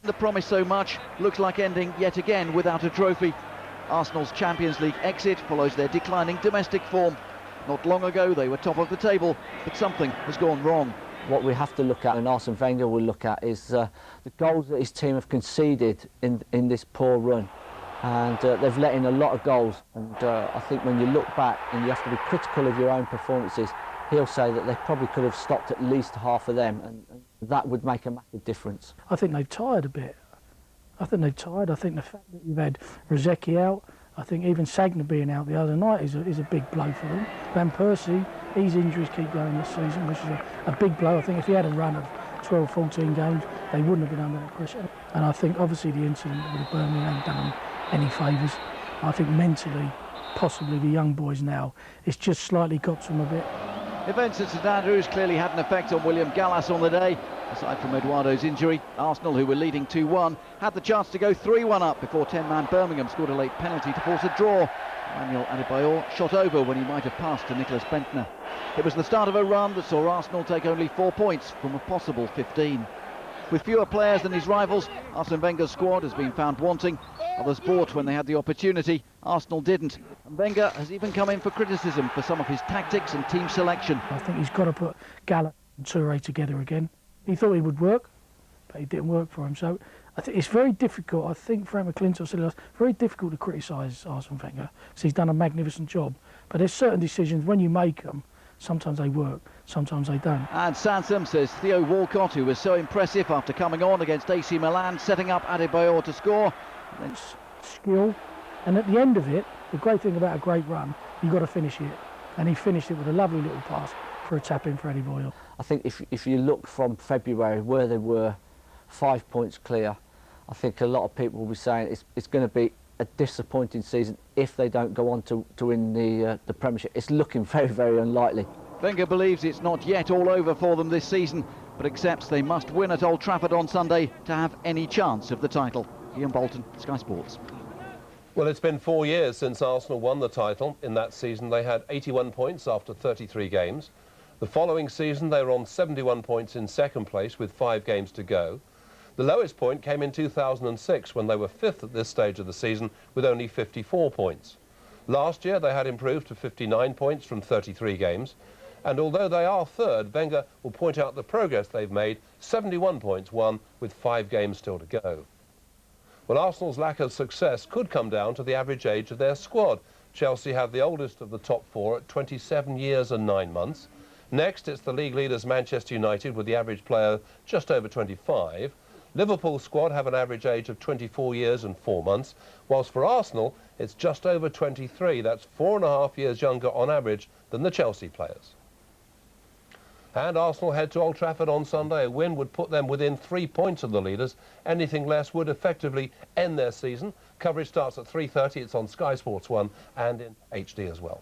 that promised so much looks like ending yet again without a trophy. Arsenal's Champions League exit follows their declining domestic form. Not long ago they were top of the table, but something has gone wrong. What we have to look at, and Arsene Wenger will look at, is the goals that his team have conceded in this poor run. And they've let in a lot of goals. And I think when you look back and you have to be critical of your own performances, he'll say that they probably could have stopped at least half of them, and that would make a massive difference. I think they've tired a bit. I think they've tired. I think the fact that you've had Rosicky out, I think even Sagna being out the other night is a big blow for them. Van Persie, his injuries keep going this season, which is a big blow. I think if he had a run of 12, 14 games, they wouldn't have been under that pressure. And I think obviously the incident with Birmingham hadn't done them any favours. I think mentally, possibly the young boys now, it's just slightly got to them a bit. Events at St Andrews clearly had an effect on William Gallas on the day. Aside from Eduardo's injury, Arsenal, who were leading 2-1, had the chance to go 3-1 up before 10-man Birmingham scored a late penalty to force a draw. Emmanuel Adebayor shot over when he might have passed to Nicholas Bentner. It was the start of a run that saw Arsenal take only 4 points from a possible 15. With fewer players than his rivals, Arsene Wenger's squad has been found wanting. Others bought when they had the opportunity. Arsenal didn't. And Wenger has even come in for criticism for some of his tactics and team selection. I think he's got to put Gallas and Touré together again. He thought he would work, but it didn't work for him. So I think it's very difficult. I think Frank McClintock said it's very difficult to criticise Arsene Wenger because he's done a magnificent job. But there's certain decisions, when you make them, sometimes they work, sometimes they don't. And Sansom, says Theo Walcott, who was so impressive after coming on against AC Milan, setting up Adebayor to score. It's skill, and at the end of it, the great thing about a great run, you've got to finish it. And he finished it with a lovely little pass for a tap in for Eddie Boyle. I think if you look from February where they were 5 points clear, I think a lot of people will be saying it's going to be a disappointing season if they don't go on to win the Premiership. It's looking very, very unlikely. Wenger believes it's not yet all over for them this season, but accepts they must win at Old Trafford on Sunday to have any chance of the title. Ian Bolton, Sky Sports. Well, it's been 4 years since Arsenal won the title. In that season, they had 81 points after 33 games. The following season, they were on 71 points in second place with 5 games to go. The lowest point came in 2006 when they were 5th at this stage of the season with only 54 points. Last year, they had improved to 59 points from 33 games. And although they are 3rd, Wenger will point out the progress they've made, 71 points won with 5 games still to go. Well, Arsenal's lack of success could come down to the average age of their squad. Chelsea have the oldest of the top 4 at 27 years and 9 months. Next, it's the league leaders Manchester United with the average player just over 25. Liverpool's squad have an average age of 24 years and 4 months, whilst for Arsenal, it's just over 23. That's 4.5 years younger on average than the Chelsea players. And Arsenal head to Old Trafford on Sunday. A win would put them within 3 points of the leaders. Anything less would effectively end their season. Coverage starts at 3:30. It's on Sky Sports 1 and in HD as well.